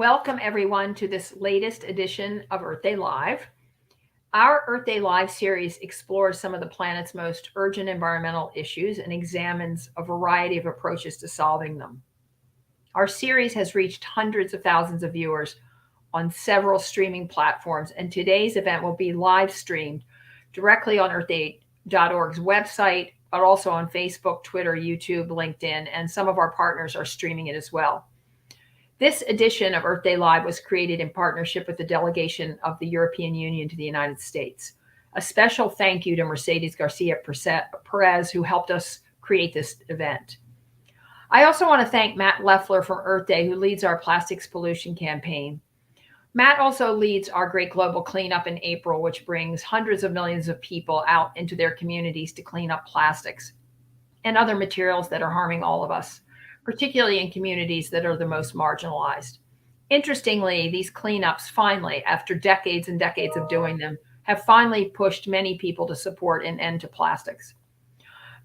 Welcome, everyone, to this latest edition of Earth Day Live. Our Earth Day Live series explores some of the planet's most urgent environmental issues and examines a variety of approaches to solving them. Our series has reached hundreds of thousands of viewers on several streaming platforms, and today's event will be live streamed directly on earthday.org's website, but also on Facebook, Twitter, YouTube, LinkedIn, and some of our partners are streaming it as well. This edition of Earth Day Live was created in partnership with the delegation of the European Union to the United States. A special thank you to Mercedes Garcia Perez, who helped us create this event. I also want to thank Matt Leffler from Earth Day, who leads our plastics pollution campaign. Matt also leads our Great Global Cleanup in April, which brings hundreds of millions of people out into their communities to clean up plastics and other materials that are harming all of us, particularly in communities that are the most marginalized. Interestingly, these cleanups finally, after decades and decades of doing them, have finally pushed many people to support an end to plastics.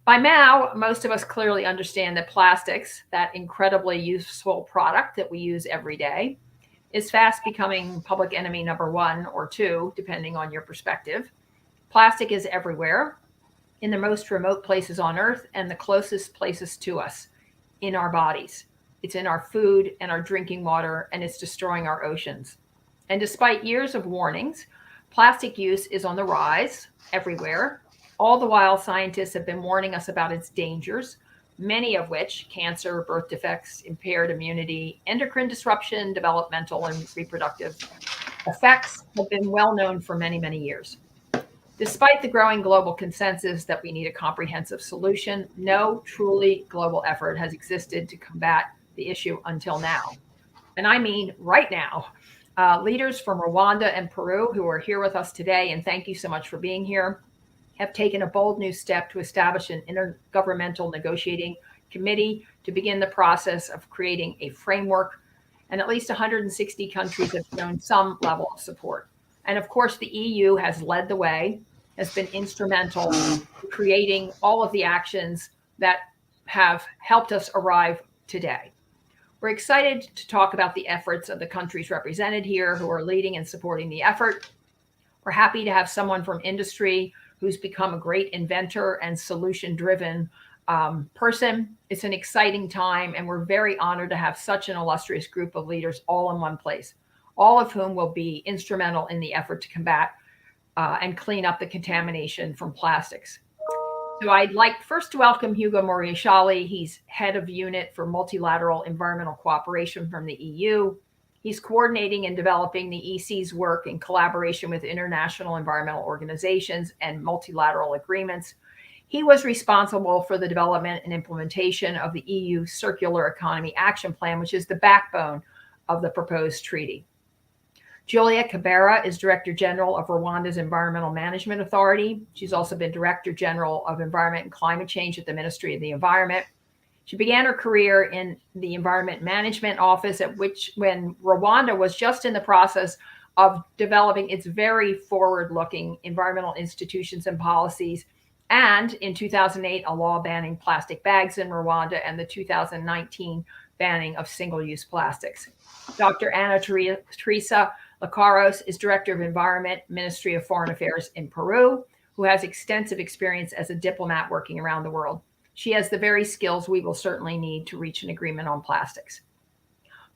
By now, most of us clearly understand that plastics, that incredibly useful product that we use every day, is fast becoming public enemy number one or two, depending on your perspective. Plastic is everywhere, in the most remote places on Earth and the closest places to us, in our bodies. It's in our food and our drinking water, and it's destroying our oceans. And despite years of warnings, plastic use is on the rise everywhere. All the while, scientists have been warning us about its dangers, many of which, cancer, birth defects, impaired immunity, endocrine disruption, developmental and reproductive effects, have been well known for many, many years. Despite the growing global consensus that we need a comprehensive solution, no truly global effort has existed to combat the issue until now. And I mean right now. Leaders from Rwanda and Peru who are here with us today, and thank you so much for being here, have taken a bold new step to establish an intergovernmental negotiating committee to begin the process of creating a framework, and at least 160 countries have shown some level of support. And of course, the EU has led the way, has been instrumental in creating all of the actions that have helped us arrive today. We're excited to talk about the efforts of the countries represented here who are leading and supporting the effort. We're happy to have someone from industry who's become a great inventor and solution-driven person. It's an exciting time, and we're very honored to have such an illustrious group of leaders all in one place, all of whom will be instrumental in the effort to combat and clean up the contamination from plastics. So I'd like first to welcome Hugo Moriashali. He's head of unit for multilateral environmental cooperation from the EU. He's coordinating and developing the EC's work in collaboration with international environmental organizations and multilateral agreements. He was responsible for the development and implementation of the EU Circular Economy Action Plan, which is the backbone of the proposed treaty. Julia Kabera is Director General of Rwanda's Environmental Management Authority. She's also been Director General of Environment and Climate Change at the Ministry of the Environment. She began her career in the Environment Management Office, when Rwanda was just in the process of developing its very forward-looking environmental institutions and policies, and in 2008, a law banning plastic bags in Rwanda, and the 2019 banning of single-use plastics. Dr. Ana Teresa Lacaros is Director of Environment, Ministry of Foreign Affairs in Peru, who has extensive experience as a diplomat working around the world. She has the very skills we will certainly need to reach an agreement on plastics.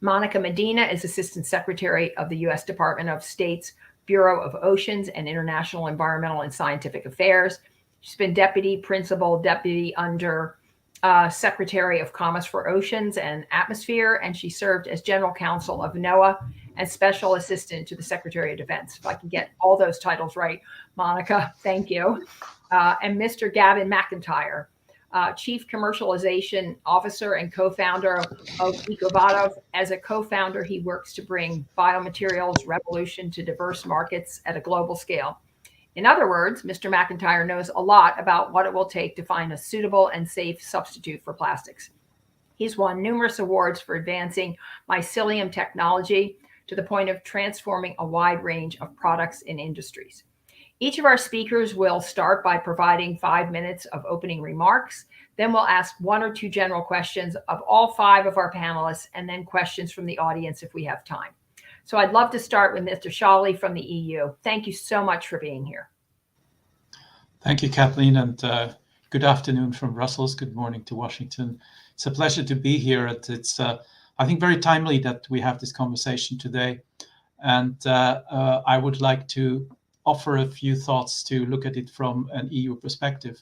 Monica Medina is Assistant Secretary of the U.S. Department of State's Bureau of Oceans and International Environmental and Scientific Affairs. She's been Deputy Principal, Deputy Under Secretary of Commerce for Oceans and Atmosphere, and she served as General Counsel of NOAA and Special Assistant to the Secretary of Defense. If I can get all those titles right, Monica, thank you. And Mr. Gavin McIntyre, Chief Commercialization Officer and co-founder of EcoVato. As a co-founder, he works to bring biomaterials revolution to diverse markets at a global scale. In other words, Mr. McIntyre knows a lot about what it will take to find a suitable and safe substitute for plastics. He's won numerous awards for advancing mycelium technology to the point of transforming a wide range of products and industries. Each of our speakers will start by providing 5 minutes of opening remarks. Then we'll ask one or two general questions of all five of our panelists, and then questions from the audience if we have time. So I'd love to start with Mr. Shawley from the EU. Thank you so much for being here. Thank you, Kathleen, and good afternoon from Brussels. Good morning to Washington. It's a pleasure to be here. It's I think, very timely that we have this conversation today. And I would like to offer a few thoughts to look at it from an EU perspective.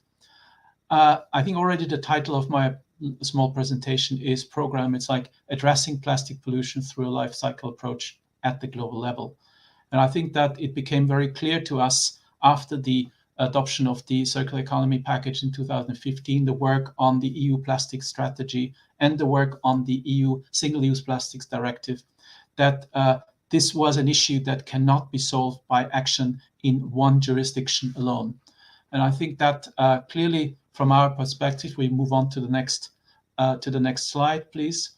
I think already the title of my small presentation is program. It's like addressing plastic pollution through a life cycle approach at the global level. And I think that it became very clear to us after the adoption of the circular economy package in 2015, the work on the EU plastic strategy and the work on the EU single-use plastics directive, that this was an issue that cannot be solved by action in one jurisdiction alone. And I think that clearly, from our perspective, we move on to the next slide, please.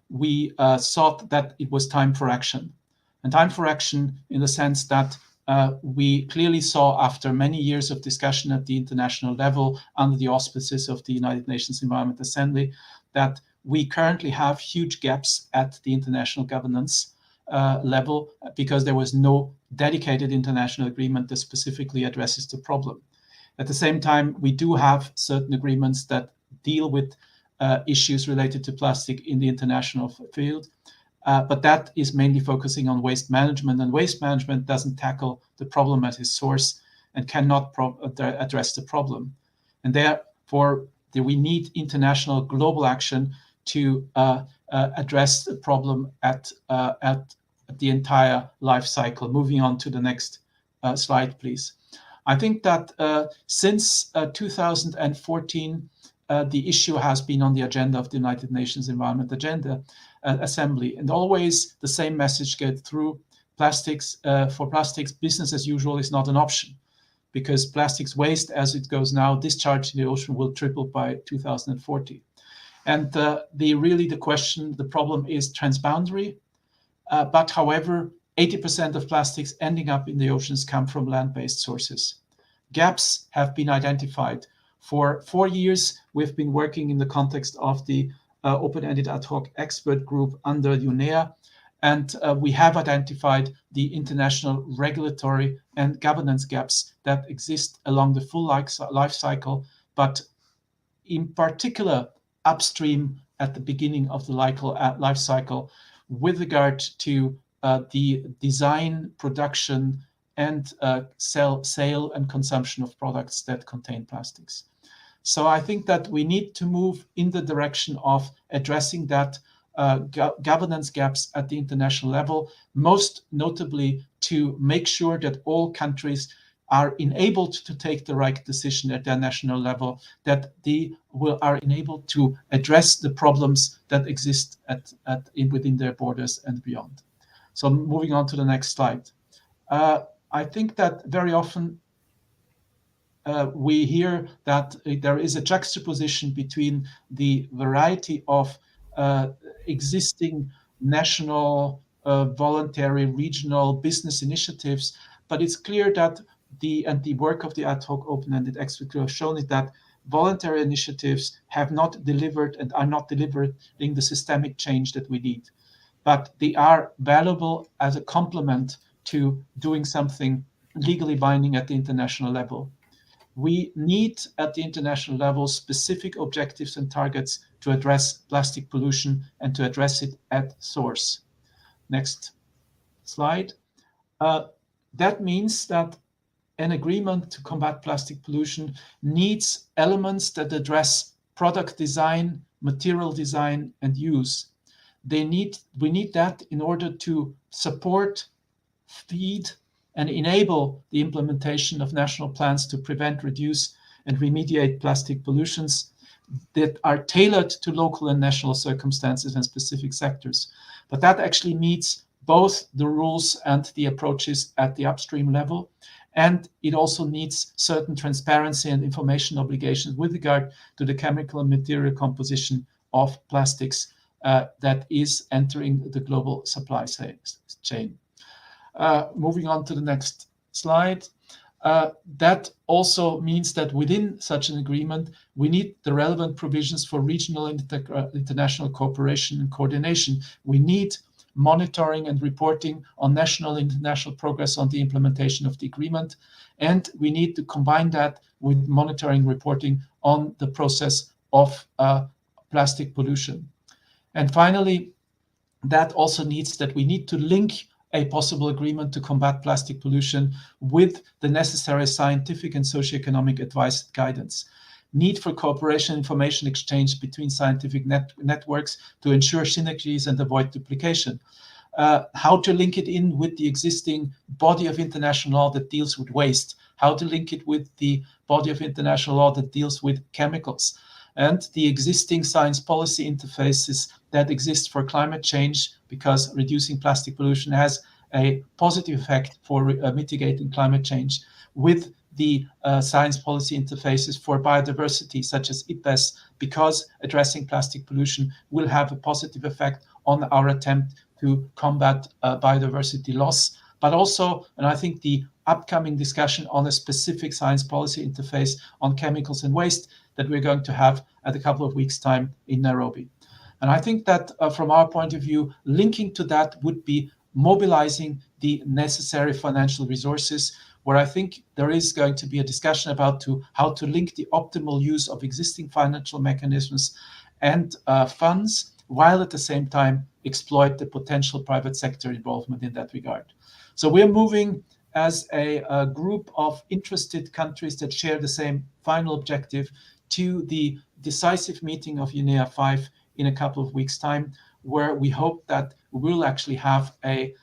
We thought that it was time for action. And time for action in the sense that we clearly saw, after many years of discussion at the international level under the auspices of the United Nations Environment Assembly, that we currently have huge gaps at the international governance level, because there was no dedicated international agreement that specifically addresses the problem. At the same time, we do have certain agreements that deal with issues related to plastic in the international field, but that is mainly focusing on waste management, and waste management doesn't tackle the problem at its source and cannot address the problem. And therefore, we need international global action to address the problem at the entire life cycle. Moving on to the next slide, please. I think that since 2014, the issue has been on the agenda of the United Nations Environment Assembly, and always the same message gets through. For plastics, business as usual is not an option, because plastics waste, as it goes now, discharged in the ocean, will triple by 2040. And the problem is transboundary. But however, 80% of plastics ending up in the oceans come from land-based sources. Gaps have been identified. For 4 years, we've been working in the context of the open-ended ad hoc expert group under UNEA, and we have identified the international regulatory and governance gaps that exist along the full life cycle, but in particular upstream at the beginning of the life cycle, with regard to the design, production, and sale and consumption of products that contain plastics. So I think that we need to move in the direction of addressing that governance gaps at the international level, most notably to make sure that all countries are enabled to take the right decision at their national level, that they are enabled to address the problems that exist within their borders and beyond. So moving on to the next slide. I think that very often we hear that there is a juxtaposition between the variety of existing national, voluntary, regional business initiatives, but it's clear that the work of the ad hoc open-ended expert group have shown it that voluntary initiatives have not delivered and are not delivering the systemic change that we need. But they are valuable as a complement to doing something legally binding at the international level. We need at the international level specific objectives and targets to address plastic pollution and to address it at source. Next slide. That means that an agreement to combat plastic pollution needs elements that address product design, material design, and use. We need that in order to support, feed, and enable the implementation of national plans to prevent, reduce, and remediate plastic pollutions that are tailored to local and national circumstances and specific sectors. But that actually meets both the rules and the approaches at the upstream level. And it also needs certain transparency and information obligations with regard to the chemical and material composition of plastics that is entering the global supply chain. Moving on to the next slide. That also means that within such an agreement, we need the relevant provisions for regional and international cooperation and coordination. We need monitoring and reporting on national and international progress on the implementation of the agreement. And we need to combine that with monitoring reporting on the process of plastic pollution. And finally, that also needs that we need to link a possible agreement to combat plastic pollution with the necessary scientific and socioeconomic advice and guidance. Need for cooperation, information exchange between scientific networks to ensure synergies and avoid duplication. How to link it in with the existing body of international law that deals with waste, how to link it with the body of international law that deals with chemicals, and the existing science policy interfaces that exist for climate change, because reducing plastic pollution has a positive effect for mitigating climate change, with the science policy interfaces for biodiversity, such as IPBES, because addressing plastic pollution will have a positive effect on our attempt to combat biodiversity loss. But also, and I think the upcoming discussion on a specific science policy interface on chemicals and waste that we're going to have at a couple of weeks' time in Nairobi. And I think that from our point of view, linking to that would be mobilizing the necessary financial resources, where I think there is going to be a discussion about how to link the optimal use of existing financial mechanisms and funds, while at the same time exploit the potential private sector involvement in that regard. So we're moving as a group of interested countries that share the same final objective to the decisive meeting of UNEA 5 in a couple of weeks' time, where we hope that we will actually have a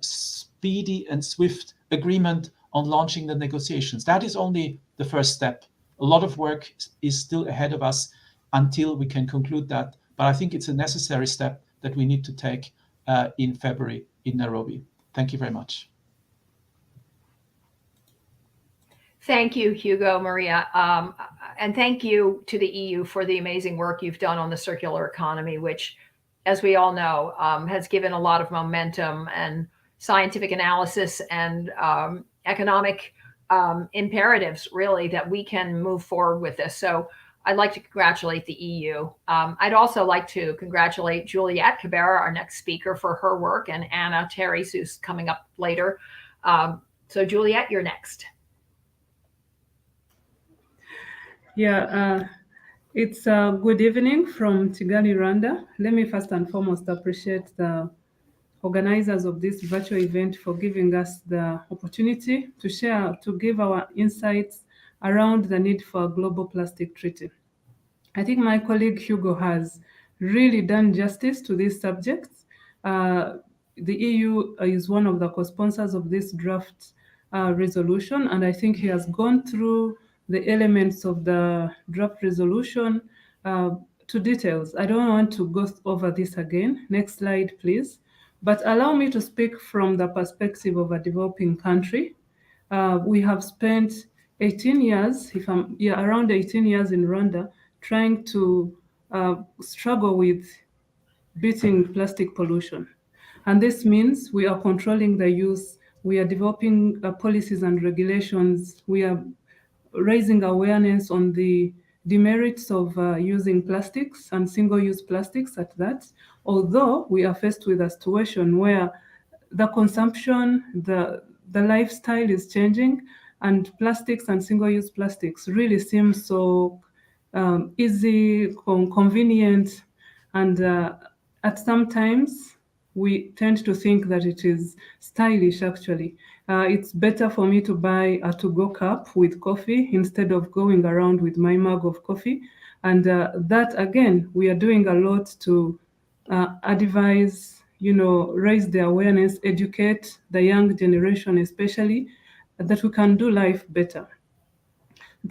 speedy and swift agreement on launching the negotiations. That is only the first step. A lot of work is still ahead of us until we can conclude that. But I think it's a necessary step that we need to take in February in Nairobi. Thank you very much. Thank you, Hugo, Maria. And thank you to the EU for the amazing work you've done on the circular economy, which, as we all know, has given a lot of momentum and scientific analysis and economic imperatives, really, that we can move forward with this. So I'd like to congratulate the EU. I'd also like to congratulate Juliette Cabrera, our next speaker, for her work, and Anna Terry, who's coming up later. So Juliette, you're next. Yeah, it's a good evening from Kigali, Rwanda. Let me first and foremost appreciate the organizers of this virtual event for giving us the opportunity to share, to give our insights around the need for a global plastic treaty. I think my colleague Hugo has really done justice to these subjects. The EU is one of the co-sponsors of this draft resolution, and I think he has gone through the elements of the draft resolution to details. I don't want to go over this again. Next slide, please. But allow me to speak from the perspective of a developing country. We have spent 18 years, around 18 years in Rwanda, trying to struggle with beating plastic pollution. And this means we are controlling the use, we are developing policies and regulations, we are raising awareness on the demerits of using plastics and single-use plastics at that, although we are faced with a situation where the consumption, the lifestyle is changing, and plastics and single-use plastics really seem so easy, convenient, and at some times we tend to think that it is stylish, actually. It's better for me to buy a to-go cup with coffee instead of going around with my mug of coffee. And that, again, we are doing a lot to advise, raise the awareness, educate the young generation especially, that we can do life better.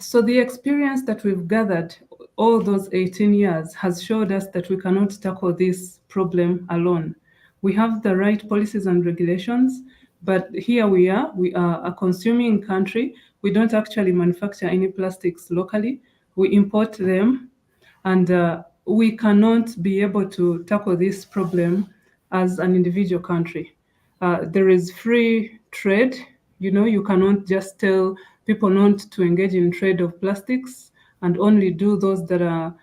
So the experience that we've gathered all those 18 years has showed us that we cannot tackle this problem alone. We have the right policies and regulations, but here we are a consuming country. We don't actually manufacture any plastics locally. We import them, and we cannot be able to tackle this problem as an individual country. There is free trade, You cannot just tell people not to engage in trade of plastics and only do those that are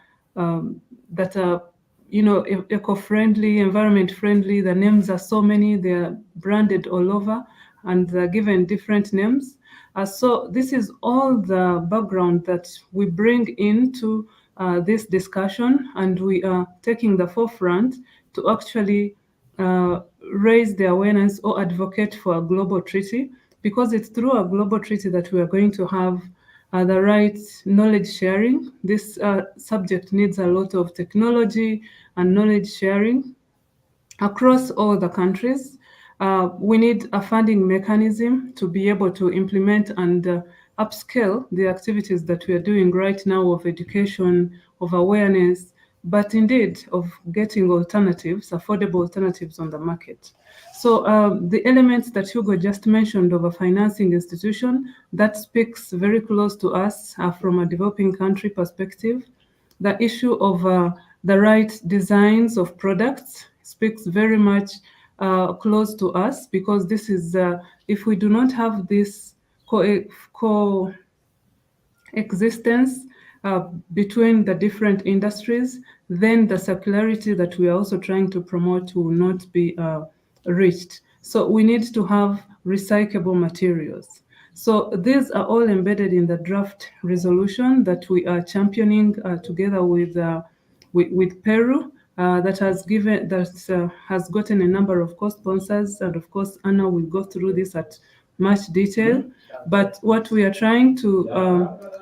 eco-friendly, environment-friendly. The names are so many, they're branded all over, and they're given different names. So this is all the background that we bring into this discussion, and we are taking the forefront to actually raise the awareness or advocate for a global treaty, because it's through a global treaty that we are going to have the right knowledge sharing. This subject needs a lot of technology and knowledge sharing across all the countries. We need a funding mechanism to be able to implement and upscale the activities that we are doing right now of education, of awareness, but indeed of getting alternatives, affordable alternatives on the market. So the elements that Hugo just mentioned of a financing institution, that speaks very close to us from a developing country perspective. The issue of the right designs of products speaks very much close to us, because this is, if we do not have this coexistence between the different industries, then the circularity that we are also trying to promote will not be reached. So we need to have recyclable materials. So these are all embedded in the draft resolution that we are championing together with Peru. That has gotten a number of co-sponsors, and of course Anna will go through this at much detail. But what we are trying to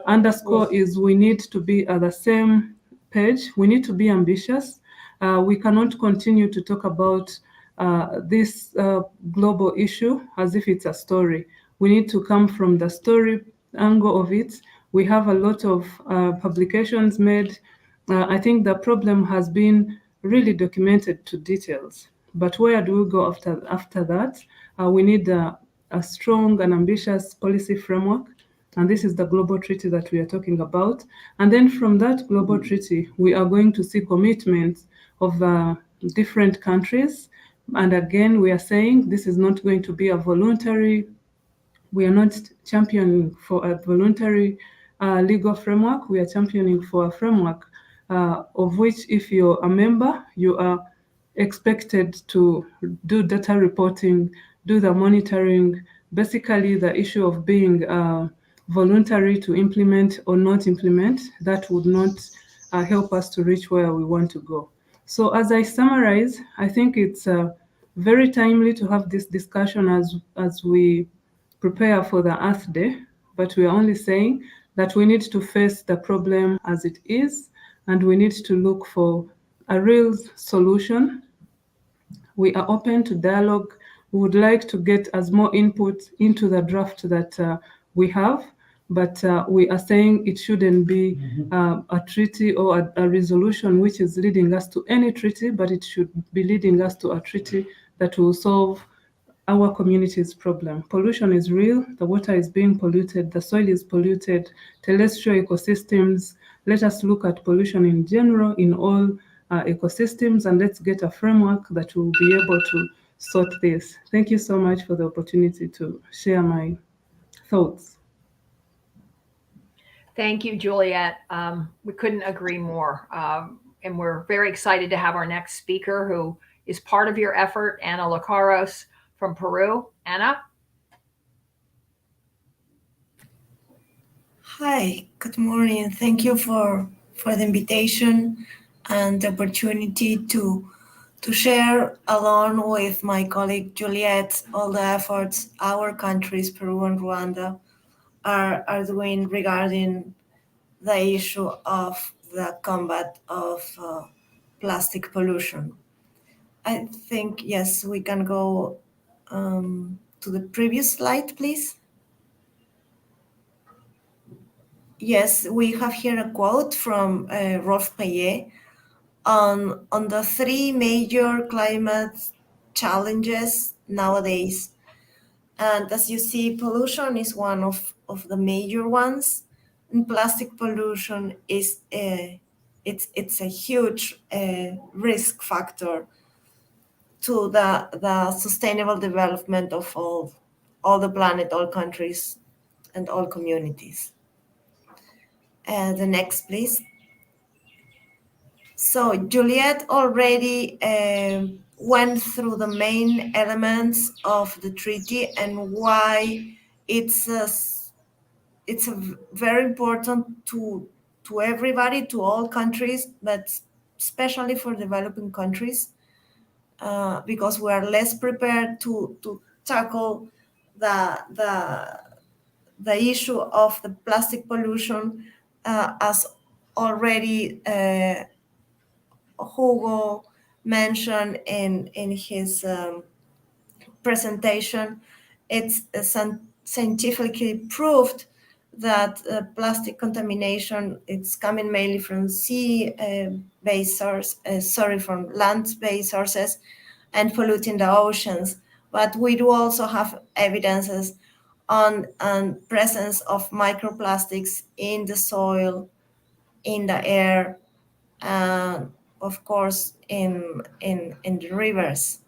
underscore is we need to be at the same page. We need to be ambitious. We cannot continue to talk about this global issue as if it's a story. We need to come from the story angle of it. We have a lot of publications made. I think the problem has been really documented to details. But where do we go after that? We need a strong and ambitious policy framework. And this is the global treaty that we are talking about. And then from that global treaty, we are going to see commitments of different countries. And again, we are saying this is not going to be a voluntary, we are not championing for a voluntary legal framework. We are championing for a framework of which, if you're a member, you are expected to do data reporting, do the monitoring, basically the issue of being voluntary to implement or not implement, that would not help us to reach where we want to go. So as I summarize, I think it's very timely to have this discussion as we prepare for the Earth Day, but we are only saying that we need to face the problem as it is, and we need to look for a real solution. We are open to dialogue. We would like to get as more input into the draft that we have, but we are saying it shouldn't be a treaty or a resolution which is leading us to any treaty, but it should be leading us to a treaty that will solve our community's problem. Pollution is real. The water is being polluted. The soil is polluted. Terrestrial ecosystems. Let us look at pollution in general in all ecosystems, and let's get a framework that will be able to sort this. Thank you so much for the opportunity to share my thoughts. Thank you, Juliet. We couldn't agree more. And we're very excited to have our next speaker, who is part of your effort, Ana Lacaros from Peru. Anna? Hi, good morning. Thank you for the invitation and the opportunity to share along with my colleague Juliet all the efforts our countries, Peru and Rwanda, are doing regarding the issue of the combat of plastic pollution. I think, yes, we can go to the previous slide, please. Yes, we have here a quote from Rwanda on the three major climate challenges nowadays. And as you see, pollution is one of the major ones, and plastic pollution is it's a huge risk factor to the sustainable development of all all the planet, all countries, and all communities. The next, please. So Juliet already went through the main elements of the treaty and why it's very important to everybody, to all countries, but especially for developing countries, because we are less prepared to tackle the issue of the plastic pollution, as already Hugo mentioned in his presentation. It's scientifically proved that plastic contamination, it's coming mainly from sea-based from land-based sources and polluting the oceans. But we do also have evidences on presence of microplastics in the soil, in the air, and of course in the rivers.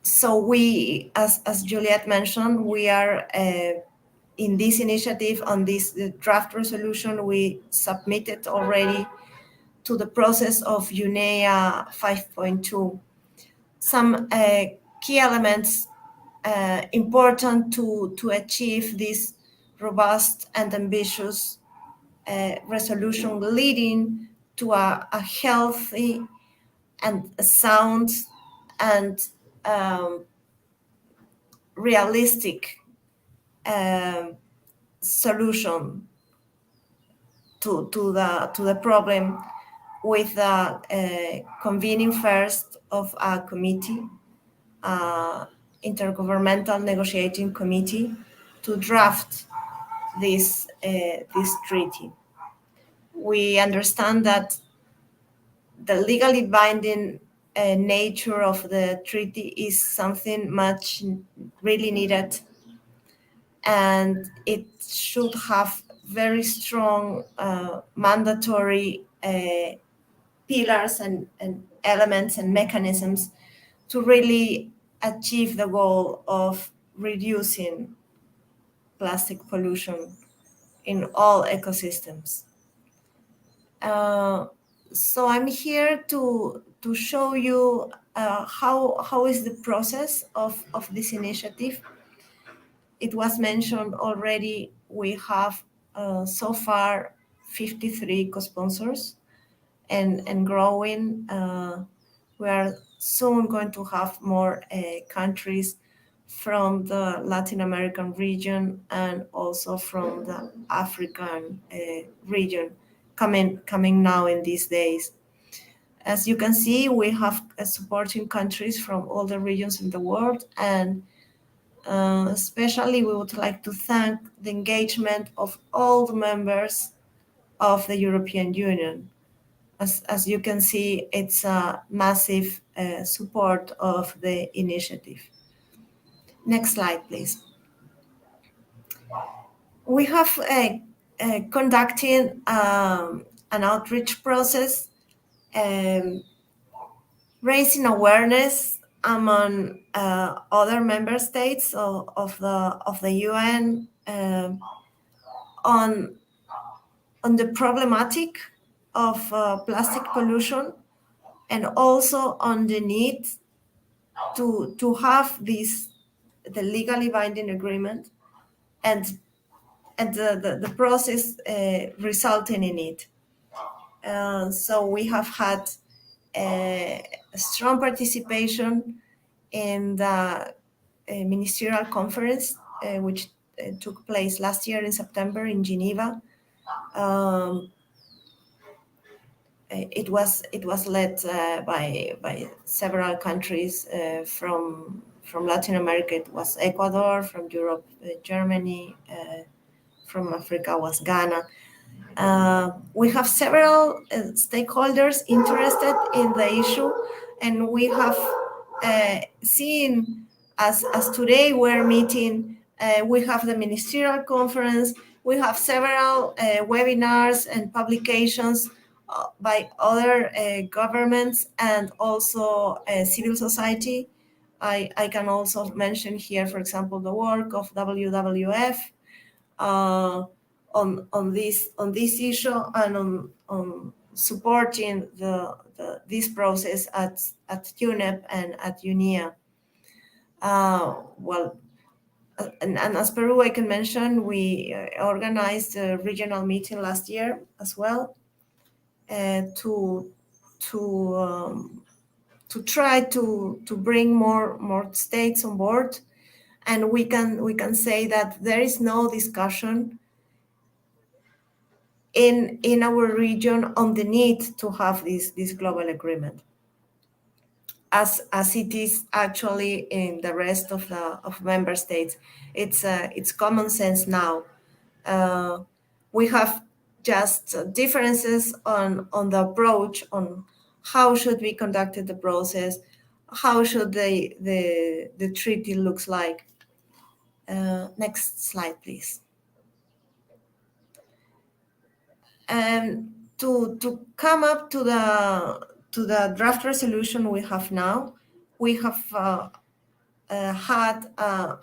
So we, as Juliet mentioned, we are in this initiative on this draft resolution we submitted already to the process of UNEA 5.2. Some key elements important to achieve this robust and ambitious resolution, leading to a healthy and a sound and realistic solution to the problem, with convening first of a committee, intergovernmental negotiating committee, to draft this treaty. We understand that the legally binding nature of the treaty is something much really needed, and it should have very strong mandatory pillars and elements and mechanisms to really achieve the goal of reducing plastic pollution in all ecosystems. So I'm here to show you how is the process of this initiative. It was mentioned already, we have so far 53 co-sponsors and growing. We are soon going to have more countries from the Latin American region and also from the African region coming now in these days. As you can see, we have supporting countries from all the regions in the world, and especially we would like to thank the engagement of all the members of the European Union. As you can see, it's a massive support of the initiative. Next slide, please. We have conducting an outreach process, raising awareness among other member states of the UN on the problematic of plastic pollution, and also on the need to have the legally binding agreement and the process resulting in it. So we have had a strong participation in the ministerial conference, which took place last year in September in Geneva. It was led by several countries from Latin America. It was Ecuador, from Europe, Germany, from Africa was Ghana. We have several stakeholders interested in the issue, and we have seen, as today we're meeting, we have the ministerial conference, we have several webinars and publications by other governments and also civil society I can also mention here, for example, the work of WWF on this issue and on supporting this process at UNEP and at UNIA. And as Peru, I can mention, we organized a regional meeting last year as well to try to bring more states on board, and we can say that there is no discussion in our region on the need to have this global agreement, as it is actually in the rest of member states. It's common sense now. We have just differences on the approach, on how should we conduct the process, how should the treaty looks like. Next slide, please. And to come up to the draft resolution we have now, we have had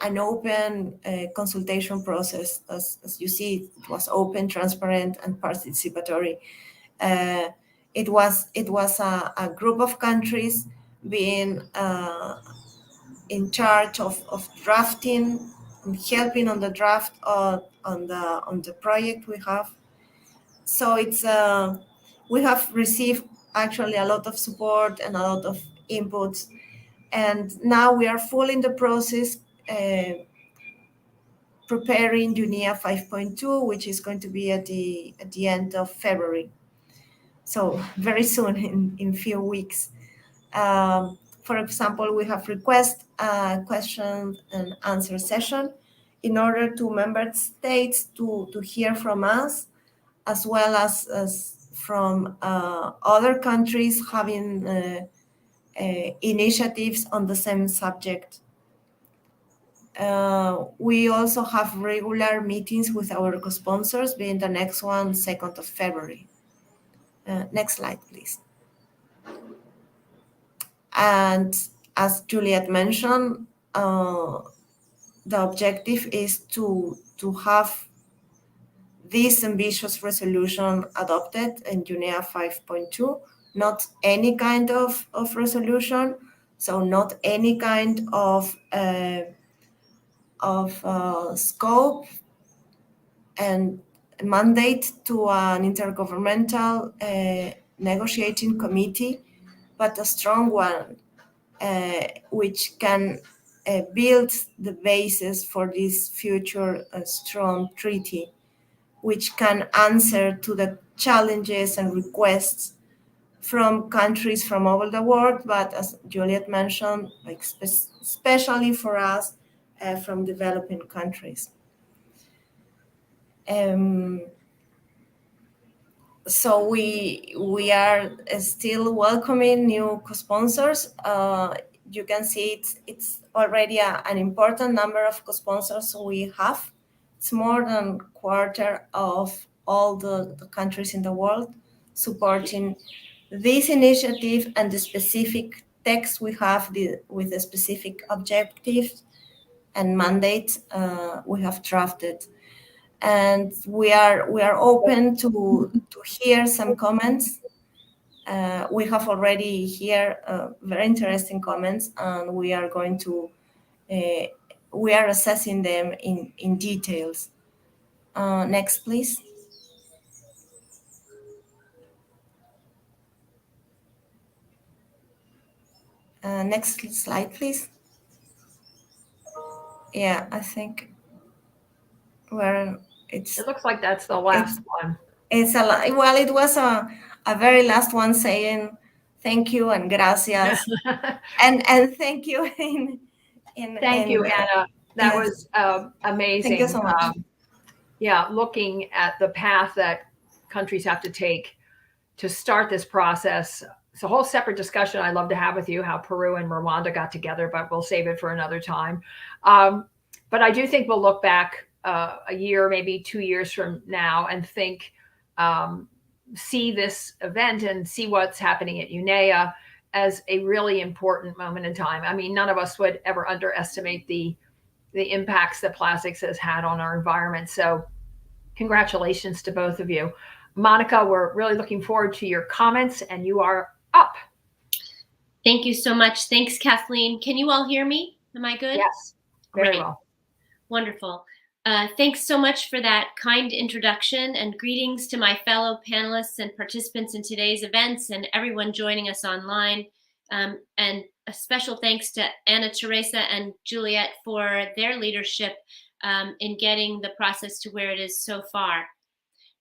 an open consultation process. As you see, it was open, transparent, and participatory. It was a group of countries being in charge of drafting and helping on the draft on the project we have. So it's we have received actually a lot of support and a lot of inputs, and now we are full in the process preparing UNIA 5.2, which is going to be at the end of February. So very soon, in few weeks. For example, we have requested a question and answer session in order to member states to hear from us, as well as from other countries having initiatives on the same subject. We also have regular meetings with our co-sponsors, being the next one, 2nd of February. Next slide, please. And as Juliet mentioned, the objective is to have this ambitious resolution adopted in UNEA 5.2, not any kind of resolution, so not any kind of scope and mandate to an intergovernmental negotiating committee, but a strong one which can build the basis for this future strong treaty, which can answer to the challenges and requests from countries from all over the world, but as Juliet mentioned, like especially for us from developing countries. So we are still welcoming new co-sponsors. You can see it's already an important number of co-sponsors we have. It's more than a quarter of all the countries in the world supporting this initiative and the specific text we have with the specific objectives and mandate we have drafted. And we are open to hear some comments. We have already here very interesting comments, and we are going to we are assessing them in details. Next, please. Next slide, please. Yeah, I think it looks like that's the last one. It's well, it was a very last one saying thank you and gracias and thank you Thank you, Anna. That was amazing. Thank you so much. Yeah, looking at the path that countries have to take to start this process. It's a whole separate discussion I'd love to have with you, how Peru and Rwanda got together, but we'll save it for another time. But I do think we'll look back a year, maybe 2 years from now, and think, see this event and see what's happening at UNEA as a really important moment in time. I mean, none of us would ever underestimate the impacts that plastics has had on our environment. So congratulations to both of you. Monica, we're really looking forward to your comments, and you are up. Thank you so much. Thanks, Kathleen. Can you all hear me? Am I good? Yes, very Great. well. Wonderful. Thanks so much for that kind introduction, and greetings to my fellow panelists and participants in today's events and everyone joining us online. And a special thanks to Anna Teresa and Juliet for their leadership in getting the process to where it is so far.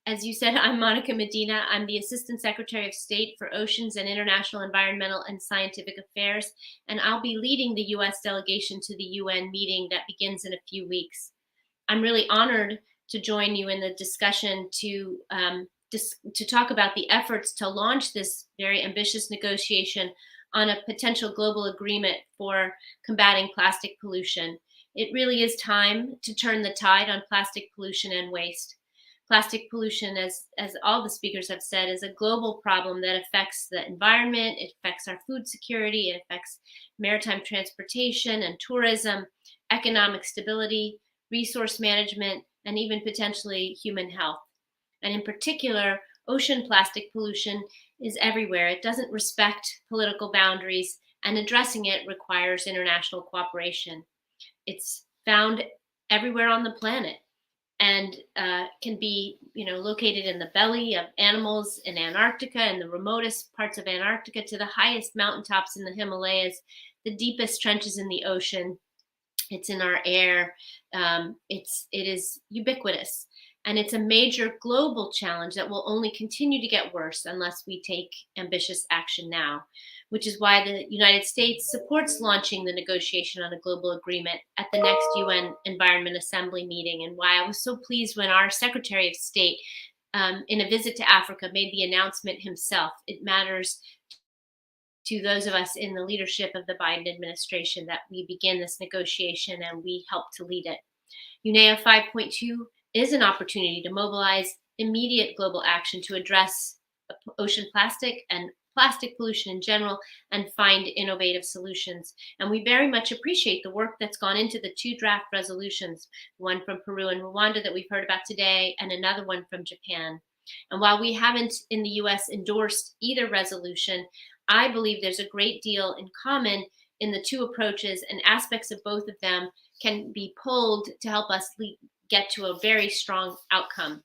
As you said, I'm Monica Medina. I'm the Assistant Secretary of State for Oceans and International Environmental and Scientific Affairs, and I'll be leading the U.S. delegation to the UN meeting that begins in a few weeks. I'm really honored to join you in the discussion to talk about the efforts to launch this very ambitious negotiation on a potential global agreement for combating plastic pollution. It really is time to turn the tide on plastic pollution and waste. Plastic pollution, as all the speakers have said, is a global problem that affects the environment, it affects our food security, it affects maritime transportation and tourism, economic stability, resource management, and even potentially human health. And in particular, ocean plastic pollution is everywhere. It doesn't respect political boundaries, and addressing it requires international cooperation. It's found everywhere on the planet, and can be, located in the belly of animals in Antarctica, in the remotest parts of Antarctica, to the highest mountaintops in the Himalayas, the deepest trenches in the ocean. It's in our air. It is ubiquitous, and it's a major global challenge that will only continue to get worse unless we take ambitious action now, which is why the United States supports launching the negotiation on a global agreement at the next UN Environment Assembly meeting, and why I was so pleased when our Secretary of State, in a visit to Africa, made the announcement himself. It matters to those of us in the leadership of the Biden administration that we begin this negotiation and we help to lead it. UNEA 5.2 is an opportunity to mobilize immediate global action to address ocean plastic and plastic pollution in general and find innovative solutions. And we very much appreciate the work that's gone into the 2 draft resolutions, one from Peru and Rwanda that we've heard about today, and another one from Japan. And while we haven't in the US endorsed either resolution, I believe there's a great deal in common in the 2 approaches, and aspects of both of them can be pulled to help us get to a very strong outcome.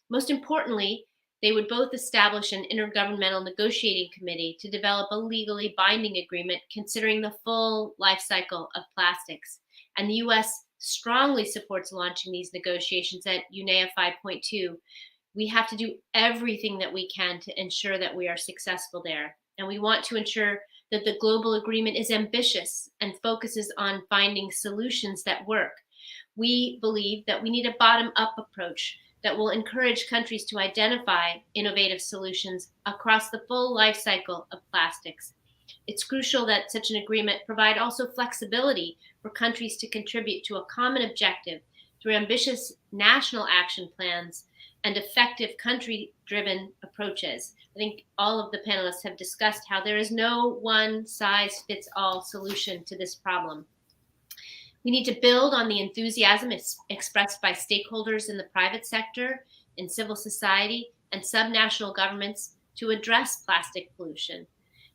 Most importantly, they would both establish an intergovernmental negotiating committee to develop a legally binding agreement considering the full life cycle of plastics. And the US strongly supports launching these negotiations at UNEA 5.2. We have to do everything that we can to ensure that we are successful there. And we want to ensure that the global agreement is ambitious and focuses on finding solutions that work. We believe that we need a bottom-up approach that will encourage countries to identify innovative solutions across the full life cycle of plastics. It's crucial that such an agreement provide also flexibility for countries to contribute to a common objective through ambitious national action plans and effective country-driven approaches. I think all of the panelists have discussed how there is no one-size-fits-all solution to this problem. We need to build on the enthusiasm expressed by stakeholders in the private sector, in civil society, and subnational governments to address plastic pollution.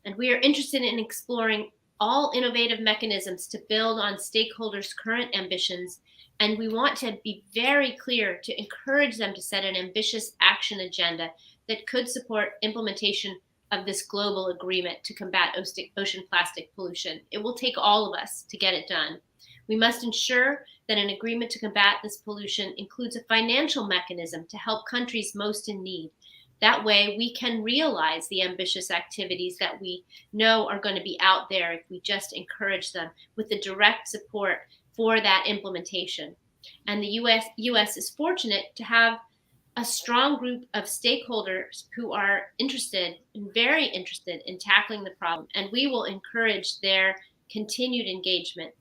And we are interested in exploring all innovative mechanisms to build on stakeholders' current ambitions, and we want to be very clear to encourage them to set an ambitious action agenda that could support implementation of this global agreement to combat ocean plastic pollution. It will take all of us to get it done. We must ensure that an agreement to combat this pollution includes a financial mechanism to help countries most in need. That way, we can realize the ambitious activities that we know are going to be out there if we just encourage them with the direct support for that implementation. And the US is fortunate to have a strong group of stakeholders who are interested and very interested in tackling the problem, and we will encourage their continued engagement.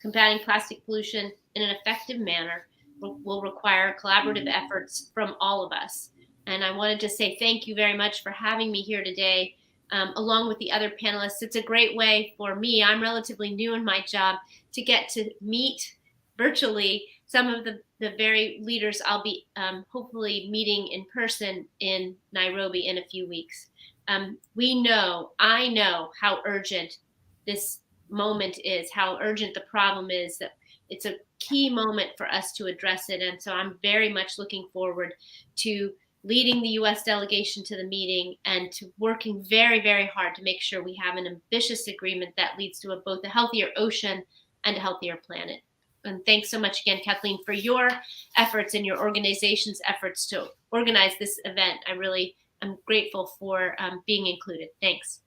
Combating plastic pollution in an effective manner will require collaborative efforts from all of us. And I wanted to say thank you very much for having me here today. along with the other panelists. It's a great way for me, I'm relatively new in my job, to get to meet virtually some of the very leaders I'll be hopefully meeting in person in Nairobi in a few weeks. I know how urgent this moment is, how urgent the problem is, that it's a key moment for us to address it. And so I'm very much looking forward to leading the US delegation to the meeting and to working very, very hard to make sure we have an ambitious agreement that leads to both a healthier ocean and a healthier planet. And thanks so much again, Kathleen, for your efforts and your organization's efforts to organize this event. I really am grateful for being included. Thanks.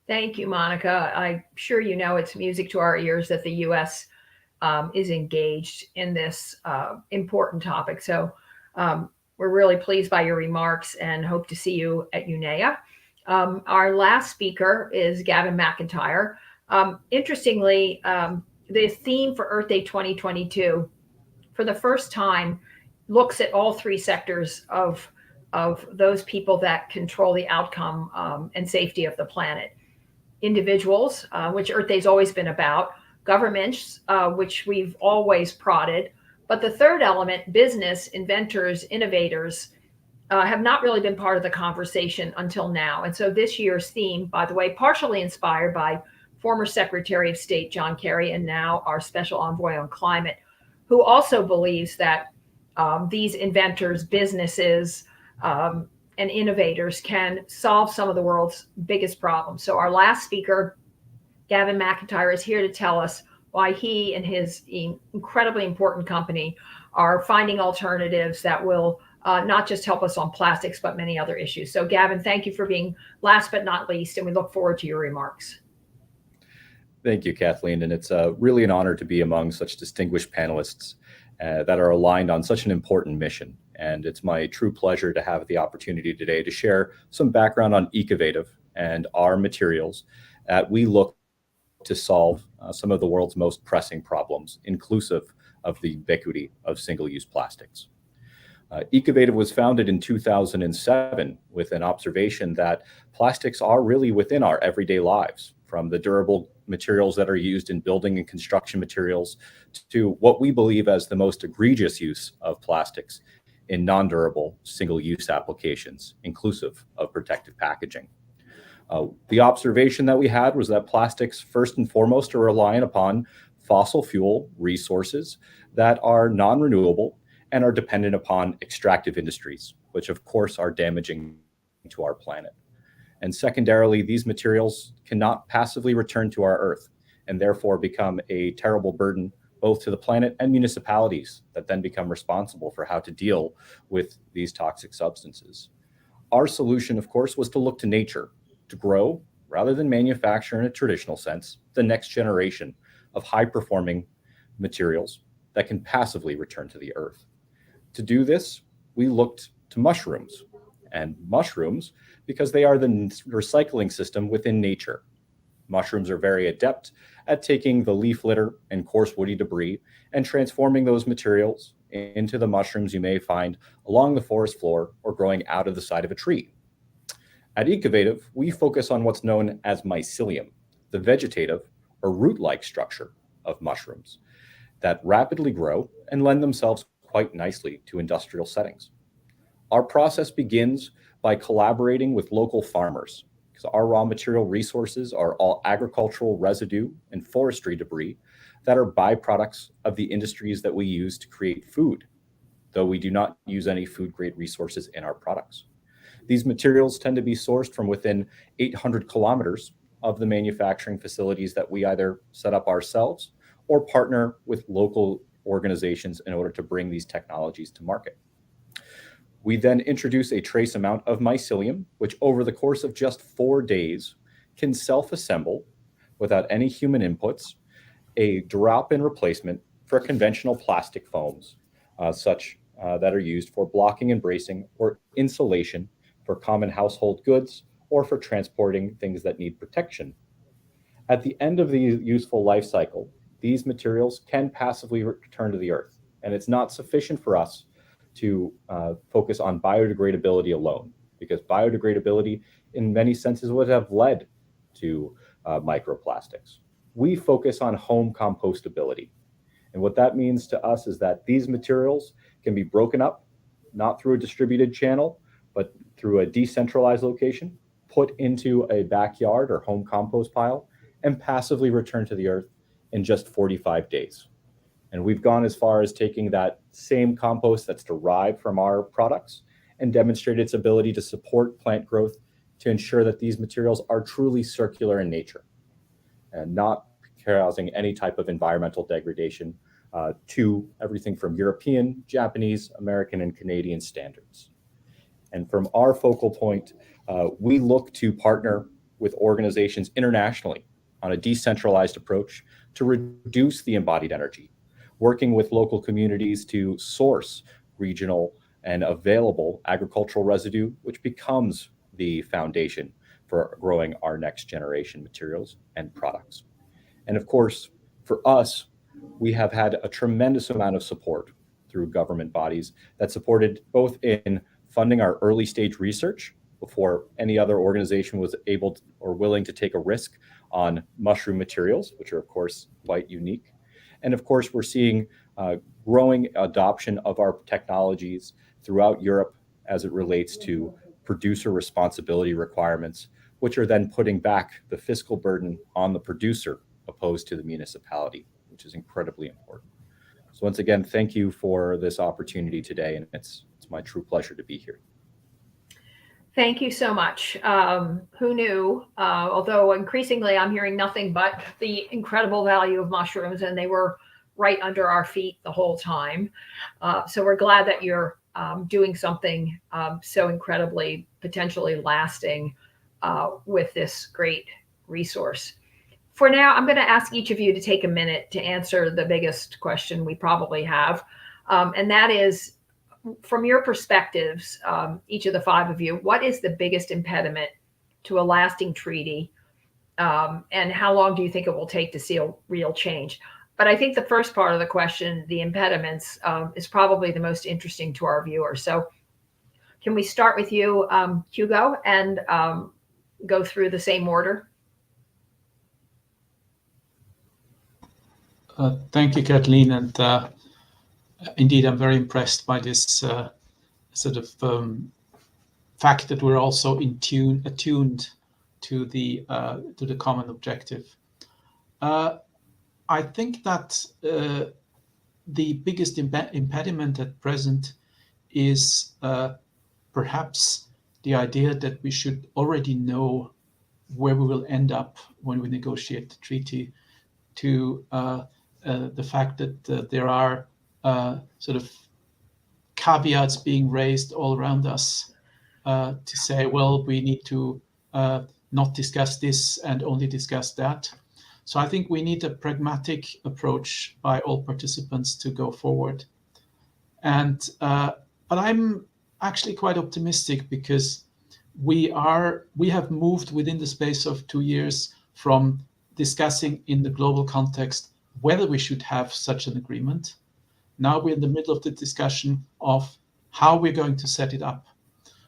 Thank you, Monica. I'm sure you know it's music to our ears that the U.S. Is engaged in this important topic. So we're really pleased by your remarks and hope to see you at UNEA. Our last speaker is Gavin McIntyre. Interestingly, the theme for Earth Day 2022, for the first time, looks at all three sectors of those people that control the outcome and safety of the planet. Individuals, which Earth Day's always been about, governments, which we've always prodded, but the third element, business, inventors, innovators, have not really been part of the conversation until now. And so this year's theme, by the way, partially inspired by former Secretary of State John Kerry and now our Special Envoy on Climate, who also believes that these inventors, businesses, and innovators can solve some of the world's biggest problems. So our last speaker, Gavin McIntyre, is here to tell us why he and his incredibly important company are finding alternatives that will not just help us on plastics, but many other issues. So Gavin, thank you for being last but not least, and we look forward to your remarks. Thank you, Kathleen. And it's really an honor to be among such distinguished panelists that are aligned on such an important mission. And it's my true pleasure to have the opportunity today to share some background on Ecovative and our materials that we look to solve some of the world's most pressing problems, inclusive of the ubiquity of single-use plastics. Ecovative was founded in 2007 with an observation that plastics are really within our everyday lives, from the durable materials that are used in building and construction materials to what we believe as the most egregious use of plastics in non-durable single-use applications, inclusive of protective packaging. The observation that we had was that plastics, first and foremost, are reliant upon fossil fuel resources that are non-renewable and are dependent upon extractive industries, which of course are damaging to our planet. And secondarily, these materials cannot passively return to our Earth and therefore become a terrible burden both to the planet and municipalities that then become responsible for how to deal with these toxic substances. Our solution, of course, was to look to nature to grow, rather than manufacture in a traditional sense, the next generation of high-performing materials that can passively return to the Earth. To do this, we looked to mushrooms, and mushrooms because they are the recycling system within nature. Mushrooms are very adept at taking the leaf litter and coarse woody debris and transforming those materials into the mushrooms you may find along the forest floor or growing out of the side of a tree. At Ecovative, we focus on what's known as mycelium, the vegetative or root-like structure of mushrooms that rapidly grow and lend themselves quite nicely to industrial settings. Our process begins by collaborating with local farmers, because our raw material resources are all agricultural residue and forestry debris that are byproducts of the industries that we use to create food, though we do not use any food-grade resources in our products. These materials tend to be sourced from within 800 kilometers of the manufacturing facilities that we either set up ourselves or partner with local organizations in order to bring these technologies to market. We then introduce a trace amount of mycelium, which over the course of just 4 days can self-assemble without any human inputs, a drop-in replacement for conventional plastic foams, that are used for blocking and bracing or insulation for common household goods or for transporting things that need protection. At the end of the useful life cycle, these materials can passively return to the Earth, and it's not sufficient for us to focus on biodegradability alone. because biodegradability in many senses would have led to microplastics. We focus on home compostability. And what that means to us is that these materials can be broken up, not through a distributed channel, but through a decentralized location, put into a backyard or home compost pile, and passively returned to the earth in just 45 days. And we've gone as far as taking that same compost that's derived from our products and demonstrated its ability to support plant growth to ensure that these materials are truly circular in nature and not causing any type of environmental degradation to everything from European, Japanese, American, and Canadian standards. And from our focal point, we look to partner with organizations internationally on a decentralized approach to reduce the embodied energy, working with local communities to source regional and available agricultural residue, which becomes the foundation for growing our next generation materials and products. And of course, for us, we have had a tremendous amount of support through government bodies that supported both in funding our early stage research before any other organization was able to, or willing to take a risk on mushroom materials, which are of course quite unique. And of course, we're seeing growing adoption of our technologies throughout Europe as it relates to producer responsibility requirements, which are then putting back the fiscal burden on the producer opposed to the municipality, which is incredibly important. So once again, thank you for this opportunity today, and it's my true pleasure to be here. Thank you so much. Who knew? Although increasingly I'm hearing nothing but the incredible value of mushrooms, and they were right under our feet the whole time. So we're glad that you're doing something so incredibly potentially lasting with this great resource. For now, I'm going to ask each of you to take a minute to answer the biggest question we probably have, and that is, from your perspectives, each of the five of you, what is the biggest impediment to a lasting treaty, and how long do you think it will take to see a real change? But I think the first part of the question, the impediments, is probably the most interesting to our viewers. So can we start with you, Hugo, and go through the same order? Thank you, Kathleen. And indeed, I'm very impressed by this sort of fact that we're also attuned to the common objective. I think that the biggest impediment at present is perhaps the idea that we should already know where we will end up when we negotiate the treaty, to the fact that there are sort of caveats being raised all around us to say, well, we need to not discuss this and only discuss that. So I think we need a pragmatic approach by all participants to go forward. And but I'm actually quite optimistic, because we have moved within the space of 2 years from discussing in the global context whether we should have such an agreement. Now we're in the middle of the discussion of how we're going to set it up.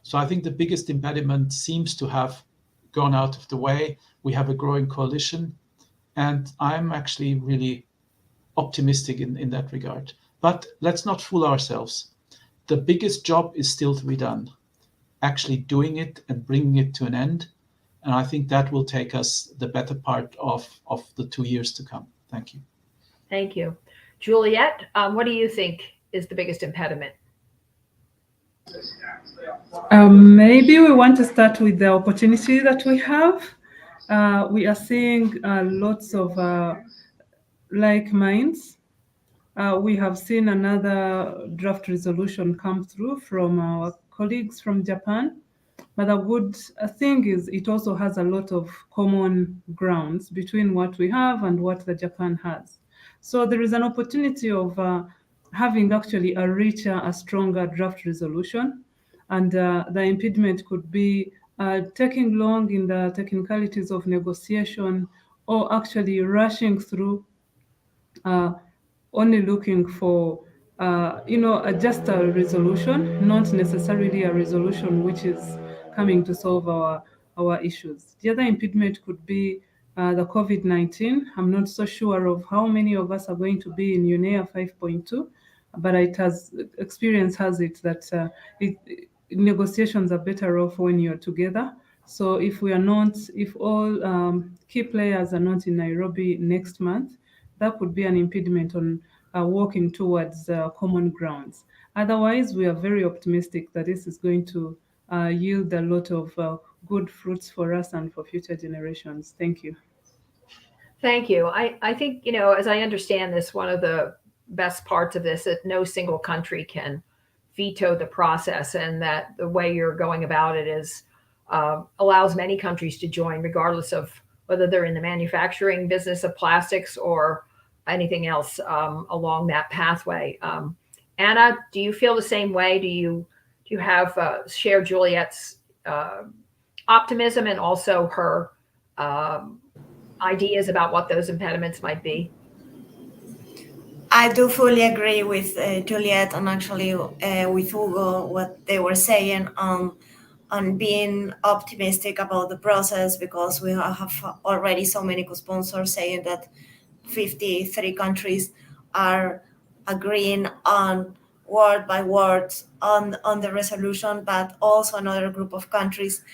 So I think the biggest impediment seems to have gone out of the way. We have a growing coalition, and I'm actually really optimistic in that regard. But let's not fool ourselves. The biggest job is still to be done, actually doing it and bringing it to an end. And I think that will take us the better part of the 2 years to come. Thank you. Thank you. Juliet, what do you think is the biggest impediment? Maybe we want to start with the opportunity that we have. We are seeing lots of like minds. We have seen another draft resolution come through from our colleagues from Japan. But the good thing is it also has a lot of common grounds between what we have and what the Japan has. So there is an opportunity of having actually a richer, a stronger draft resolution. And the impediment could be taking long in the technicalities of negotiation, or actually rushing through, only looking for just a resolution, not necessarily a resolution which is coming to solve our issues. The other impediment could be the COVID-19. I'm not so sure of how many of us are going to be in UNEA 5.2, but experience has it that negotiations are better off when you're together. So if all key players are not in Nairobi next month, that could be an impediment on working towards common grounds. Otherwise, we are very optimistic that this is going to yield a lot of good fruits for us and for future generations. Thank you. Thank you. I think, as I understand this, one of the best parts of this, that no single country can veto the process, and that the way you're going about it is allows many countries to join, regardless of whether they're in the manufacturing business of plastics or anything else along that pathway. Anna, do you feel the same way? Do you have share Juliet's optimism and also her ideas about what those impediments might be? I do fully agree with Juliet and actually with Hugo, what they were saying on being optimistic about the process, because we have already so many co-sponsors saying that 53 countries are agreeing on word by word on the resolution, but also another group of countries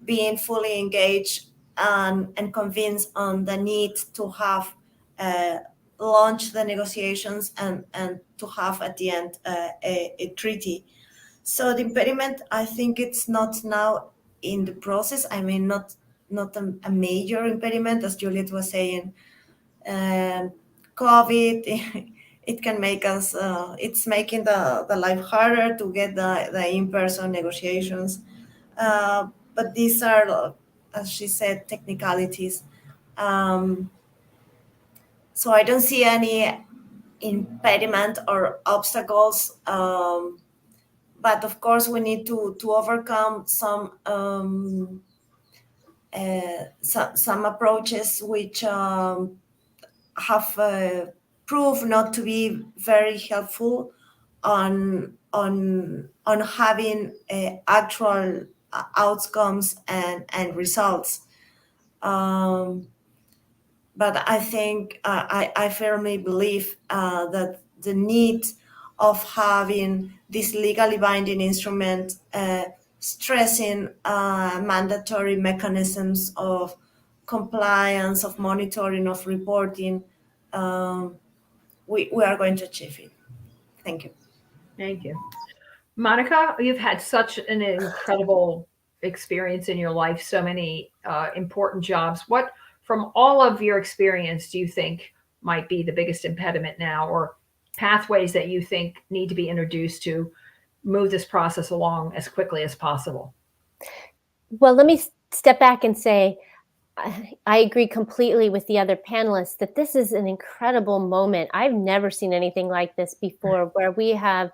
being fully engaged and convinced on the need to have launch the negotiations and to have at the end a treaty. So the impediment, I think it's not now in the process. I mean, not a major impediment, as Juliet was saying. COVID, it can make us, it's making the life harder to get the in-person negotiations. But these are, as she said, technicalities. So I don't see any impediment or obstacles. But of course, we need to overcome some approaches which have proved not to be very helpful on having actual outcomes and results. But I think I firmly believe that the need of having this legally binding instrument, stressing mandatory mechanisms of compliance, of monitoring, of reporting, we are going to achieve it. Thank you. Thank you. Monica, you've had such an incredible experience in your life, so many important jobs. What, from all of your experience, do you think might be the biggest impediment now, or pathways that you think need to be introduced to move this process along as quickly as possible? Well, let me step back and say, I agree completely with the other panelists that this is an incredible moment. I've never seen anything like this before, where we have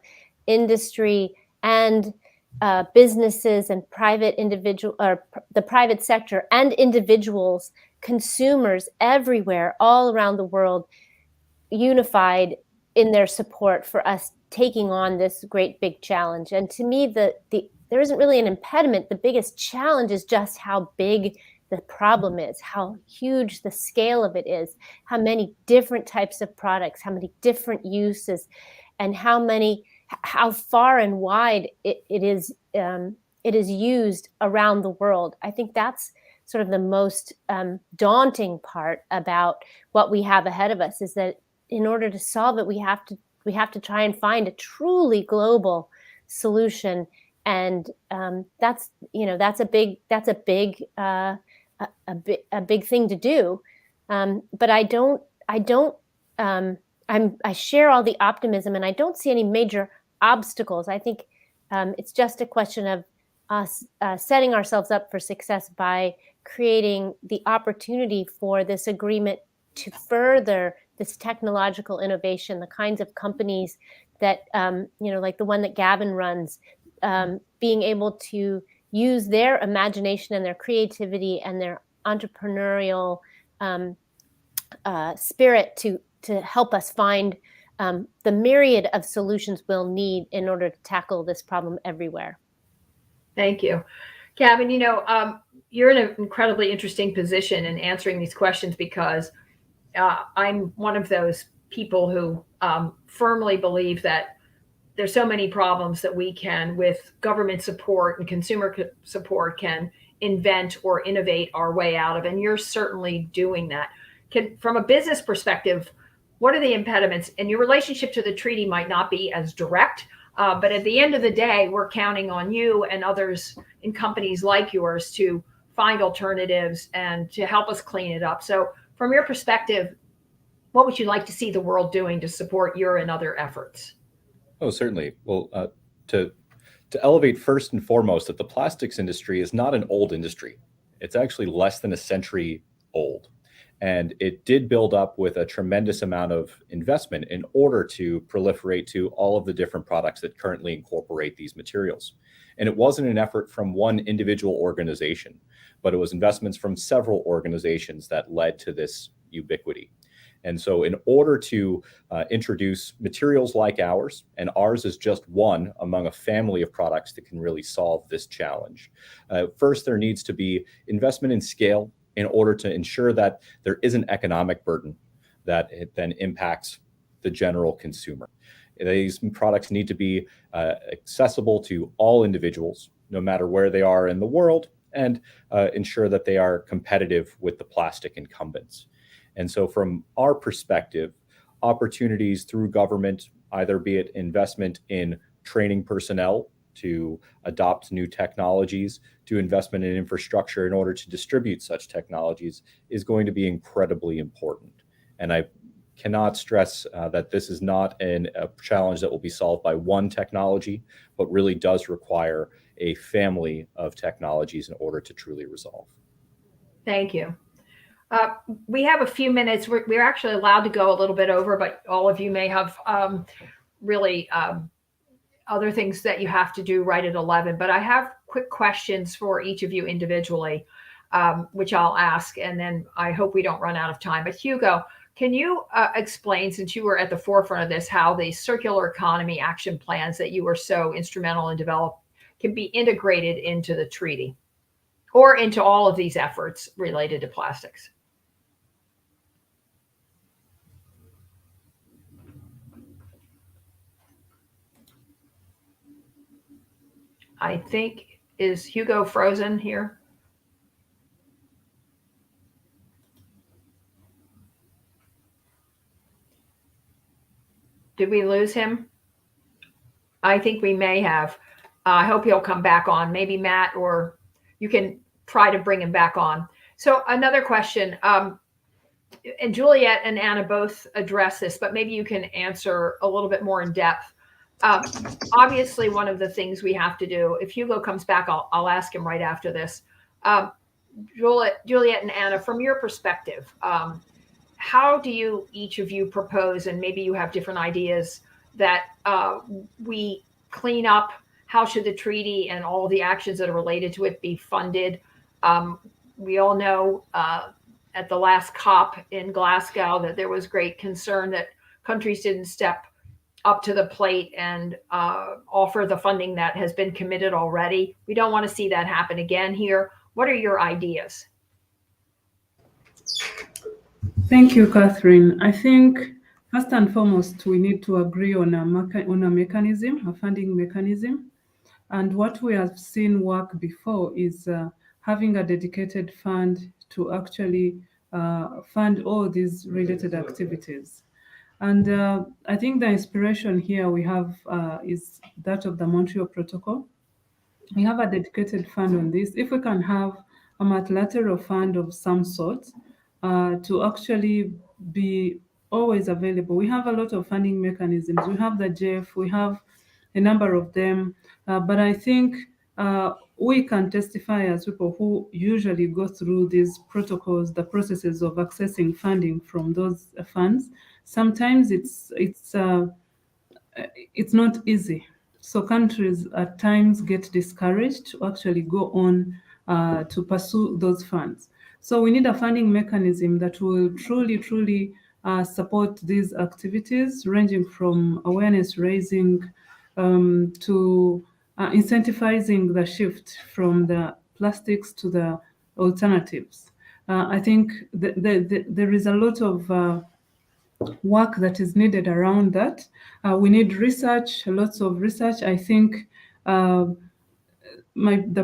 industry and businesses and the private sector and individuals, consumers everywhere, all around the world, unified in their support for us taking on this great big challenge. And to me, there isn't really an impediment. The biggest challenge is just how big the problem is, how huge the scale of it is, how many different types of products, how many different uses, and how far and wide it is used around the world. I think that's sort of the most daunting part about what we have ahead of us, is that in order to solve it, we have to try and find a truly global solution, and that's a big thing to do. But I share all the optimism, and I don't see any major obstacles. I think it's just a question of us setting ourselves up for success by creating the opportunity for this agreement to further this technological innovation, the kinds of companies that, like the one that Gavin runs, being able to use their imagination and their creativity and their entrepreneurial spirit to help us find the myriad of solutions we'll need in order to tackle this problem everywhere. Thank you. Gavin, you're in an incredibly interesting position in answering these questions because I'm one of those people who firmly believe that there's so many problems that we can, with government support and consumer support, can invent or innovate our way out of. And you're certainly doing that. From a business perspective, what are the impediments? And your relationship to the treaty might not be as direct, but at the end of the day, we're counting on you and others in companies like yours to find alternatives and to help us clean it up. So from your perspective, what would you like to see the world doing to support your and other efforts? Oh, certainly. Well, to elevate first and foremost that the plastics industry is not an old industry. It's actually less than a century old. And it did build up with a tremendous amount of investment in order to proliferate to all of the different products that currently incorporate these materials. And it wasn't an effort from one individual organization, but it was investments from several organizations that led to this ubiquity. And so in order to introduce materials like ours, and ours is just one among a family of products that can really solve this challenge, first there needs to be investment in scale in order to ensure that there is an economic burden that it then impacts the general consumer. These products need to be accessible to all individuals, no matter where they are in the world, and ensure that they are competitive with the plastic incumbents. And so from our perspective, opportunities through government, either be it investment in training personnel to adopt new technologies, to investment in infrastructure in order to distribute such technologies, is going to be incredibly important. And I cannot stress that this is not a challenge that will be solved by one technology, but really does require a family of technologies in order to truly resolve. Thank you. We have a few minutes. We're actually allowed to go a little bit over, but all of you may have really other things that you have to do right at 11. But I have quick questions for each of you individually, which I'll ask, and then I hope we don't run out of time. But Hugo, can you explain, since you were at the forefront of this, how the circular economy action plans that you were so instrumental in developing can be integrated into the treaty or into all of these efforts related to plastics? I think, is Hugo frozen here? Did we lose him? I think we may have. I hope he'll come back on. Maybe Matt, or you can try to bring him back on. So another question, and Juliet and Anna both address this, but maybe you can answer a little bit more in depth. Obviously, one of the things we have to do, if Hugo comes back, I'll ask him right after this. Juliet and Anna, from your perspective, how do each of you propose, and maybe you have different ideas, that we clean up? How should the treaty and all the actions that are related to it be funded? We all know at the last COP in Glasgow that there was great concern that countries didn't step up to the plate and offer the funding that has been committed already. We don't want to see that happen again here. What are your ideas? Thank you, Catherine. I think first and foremost, we need to agree on a mechanism, a funding mechanism. And what we have seen work before is having a dedicated fund to actually fund all these related activities. And I think the inspiration here we have is that of the Montreal Protocol. We have a dedicated fund on this. If we can have a multilateral fund of some sort to actually be always available. We have a lot of funding mechanisms. We have the JEF, we have a number of them, but I think we can testify as people who usually go through these protocols, the processes of accessing funding from those funds. Sometimes it's not easy. So countries at times get discouraged to actually go on to pursue those funds. So we need a funding mechanism that will truly support these activities, ranging from awareness raising to incentivizing the shift from the plastics to the alternatives. I think there is a lot of work that is needed around that. We need research, lots of research. I think the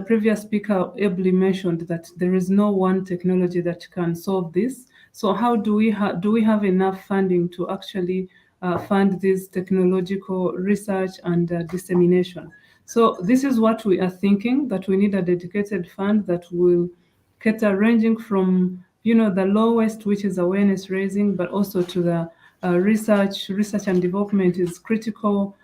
previous speaker ably mentioned that there is no one technology that can solve this. So how do we have enough funding to actually fund this technological research and dissemination? So this is what we are thinking, that we need a dedicated fund that will cater ranging from the lowest, which is awareness raising, but also to the research and development is critical.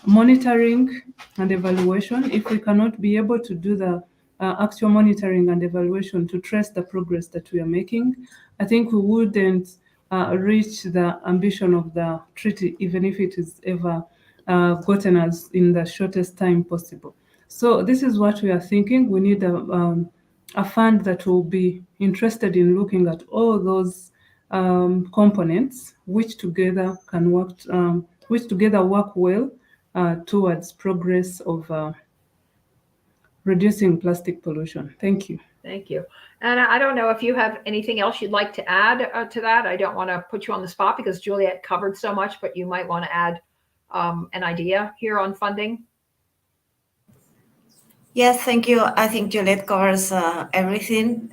Monitoring and evaluation. If we cannot be able to do the actual monitoring and evaluation to trace the progress that we are making, I think we wouldn't reach the ambition of the treaty, even if it is ever gotten us in the shortest time possible. So this is what we are thinking. We need a fund that will be interested in looking at all those components, which together can work, work well towards progress of reducing plastic pollution. Thank you. Thank you. And I don't know if you have anything else you'd like to add to that. I don't want to put you on the spot because Juliet covered so much, but you might want to add an idea here on funding. Yes, thank you. I think Juliet covers everything.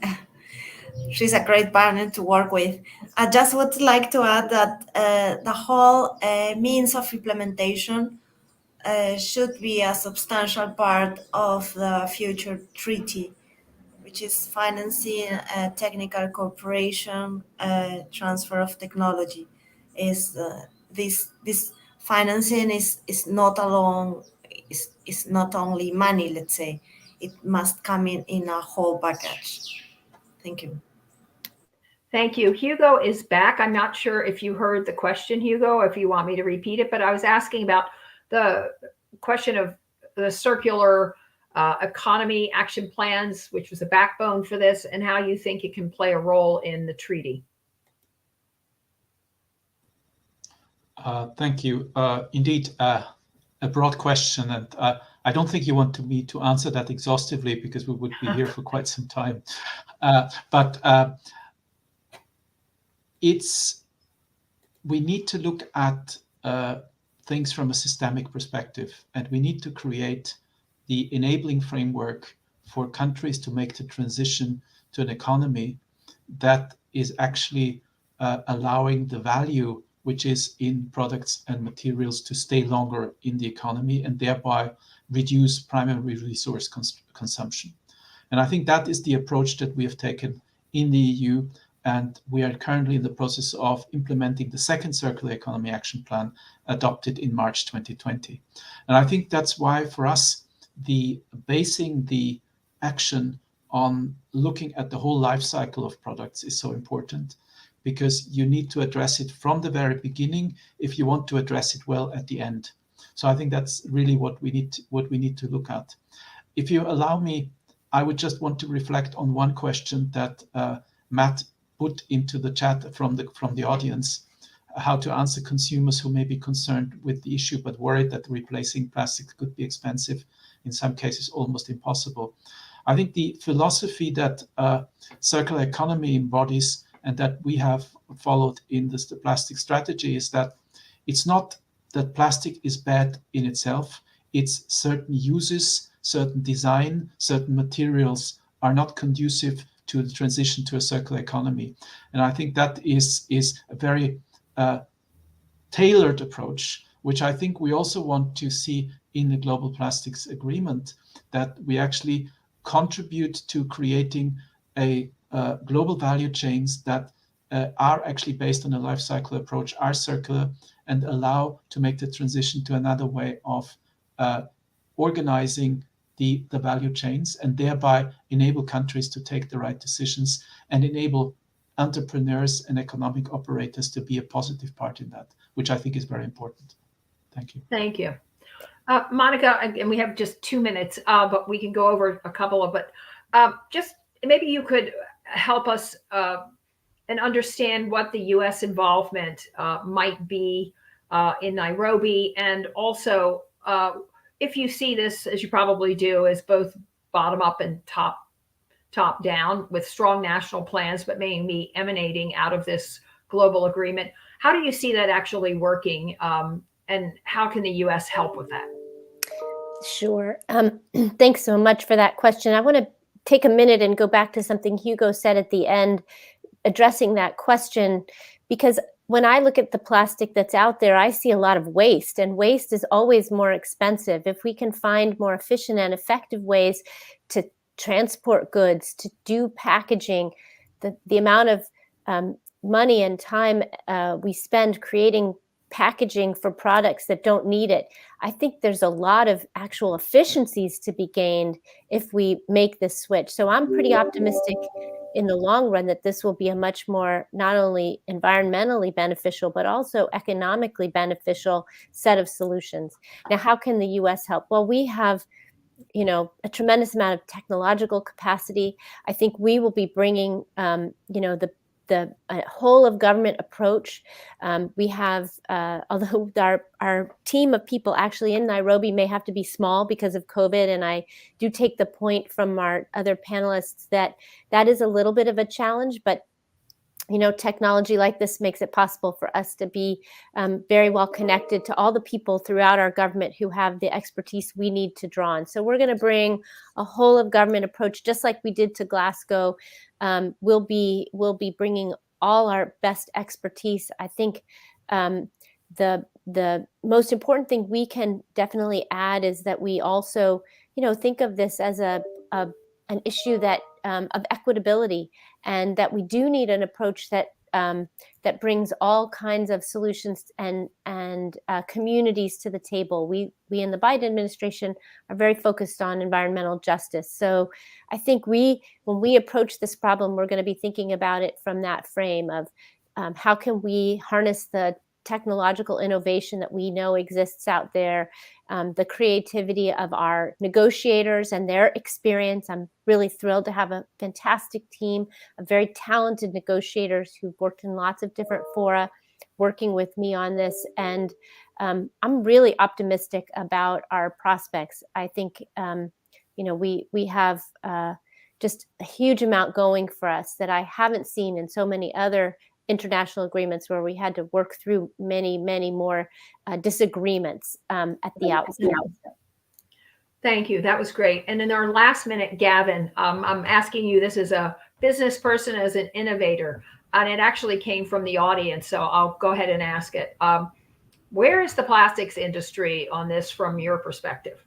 She's a great partner to work with. I just would like to add that the whole means of implementation should be a substantial part of the future treaty, which is financing technical cooperation, transfer of technology. This financing is not alone. Is not only money. Let's say it must come in a whole package. Thank you. Thank you. Hugo is back. I'm not sure if you heard the question, Hugo, if you want me to repeat it, but I was asking about the question of the circular economy action plans, which was a backbone for this, and how you think it can play a role in the treaty. Thank you. Indeed, a broad question, and I don't think you want me to answer that exhaustively because we would be here for quite some time. But we need to look at things from a systemic perspective, and we need to create the enabling framework for countries to make the transition to an economy that is actually allowing the value which is in products and materials to stay longer in the economy and thereby reduce primary resource consumption. And I think that is the approach that we have taken in the EU, and we are currently in the process of implementing the second Circular Economy Action Plan adopted in March 2020. And I think that's why for us, basing the action on looking at the whole life cycle of products is so important, because you need to address it from the very beginning if you want to address it well at the end. So I think that's really what we need to look at. If you allow me, I would just want to reflect on one question that Matt put into the chat from the audience, how to answer consumers who may be concerned with the issue but worried that replacing plastic could be expensive, in some cases almost impossible. I think the philosophy that circular economy embodies and that we have followed in the plastic strategy is that it's not that plastic is bad in itself, it's certain uses, certain design, certain materials are not conducive to the transition to a circular economy. And I think that is a very tailored approach, which I think we also want to see in the Global Plastics Agreement, that we actually contribute to creating a global value chains that are actually based on a life cycle approach, are circular, and allow to make the transition to another way of organizing the value chains, and thereby enable countries to take the right decisions and enable entrepreneurs and economic operators to be a positive part in that, which I think is very important. Thank you. Thank you. Monica, and we have just 2 minutes, but we can go over a couple of, but just maybe you could help us and understand what the U.S. involvement might be in Nairobi, and also if you see this, as you probably do, as both bottom up and top down with strong national plans, but maybe emanating out of this global agreement, how do you see that actually working? And how can the U.S. help with that? Sure. Thanks so much for that question. I want to take a minute and go back to something Hugo said at the end, addressing that question, because when I look at the plastic that's out there, I see a lot of waste, and waste is always more expensive. If we can find more efficient and effective ways to transport goods, to do packaging, the amount of money and time we spend creating packaging for products that don't need it, I think there's a lot of actual efficiencies to be gained if we make this switch. So I'm pretty optimistic in the long run that this will be a much more not only environmentally beneficial, but also economically beneficial set of solutions. Now, how can the US help? Well, we have, a tremendous amount of technological capacity. I think we will be bringing, the whole of government approach. We have, although our team of people actually in Nairobi may have to be small because of COVID, and I do take the point from our other panelists that is a little bit of a challenge, but technology like this makes it possible for us to be very well connected to all the people throughout our government who have the expertise we need to draw on. So we're going to bring a whole of government approach, just like we did to Glasgow. We'll be bringing all our best expertise. I think the most important thing we can definitely add is that we also, think of this as an issue that of equitability, and that we do need an approach that that brings all kinds of solutions and communities to the table. We in the Biden administration are very focused on environmental justice. So I think when we approach this problem, we're going to be thinking about it from that frame of how can we harness the technological innovation that we know exists out there, the creativity of our negotiators and their experience. I'm really thrilled to have a fantastic team of very talented negotiators who've worked in lots of different fora working with me on this. And I'm really optimistic about our prospects. I think, we have just a huge amount going for us that I haven't seen in so many other international agreements where we had to work through many, many more disagreements at the outset. Thank you. That was great. And in our last minute, Gavin, I'm asking you this as a business person, as an innovator, and it actually came from the audience, so I'll go ahead and ask it. Where is the plastics industry on this from your perspective?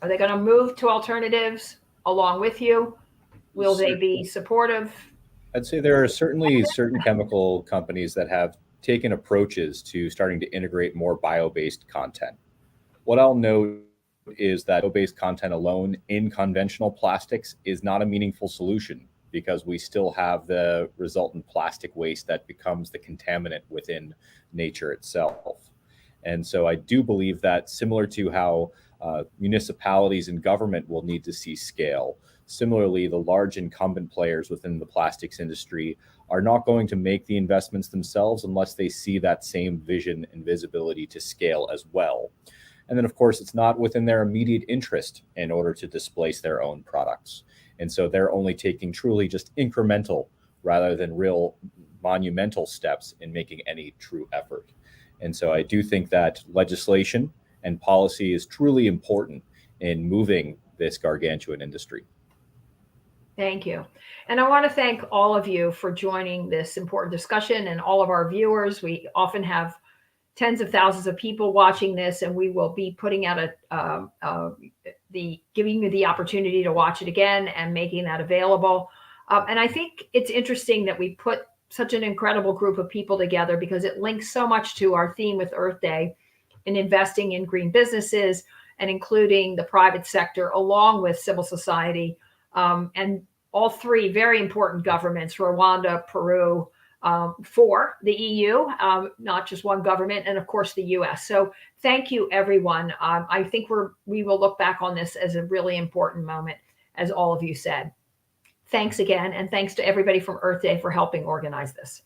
Are they going to move to alternatives along with you? Will they be supportive? I'd say there are certainly certain chemical companies that have taken approaches to starting to integrate more bio-based content. What I'll note is that bio-based content alone in conventional plastics is not a meaningful solution, because we still have the resultant plastic waste that becomes the contaminant within nature itself. And so I do believe that, similar to how municipalities and government will need to see scale, similarly, the large incumbent players within the plastics industry are not going to make the investments themselves unless they see that same vision and visibility to scale as well. And then, of course, it's not within their immediate interest in order to displace their own products. And so they're only taking truly just incremental rather than real monumental steps in making any true effort. And so I do think that legislation and policy is truly important in moving this gargantuan industry. Thank you. And I want to thank all of you for joining this important discussion, and all of our viewers. We often have tens of thousands of people watching this, and we will be putting out giving you the opportunity to watch it again and making that available. And I think it's interesting that we put such an incredible group of people together, because it links so much to our theme with Earth Day in investing in green businesses and including the private sector along with civil society, and all three very important governments, Rwanda, Peru, for the EU, not just one government, and of course the US. So thank you, everyone. I think we will look back on this as a really important moment, as all of you said. Thanks again, and thanks to everybody from Earth Day for helping organize this.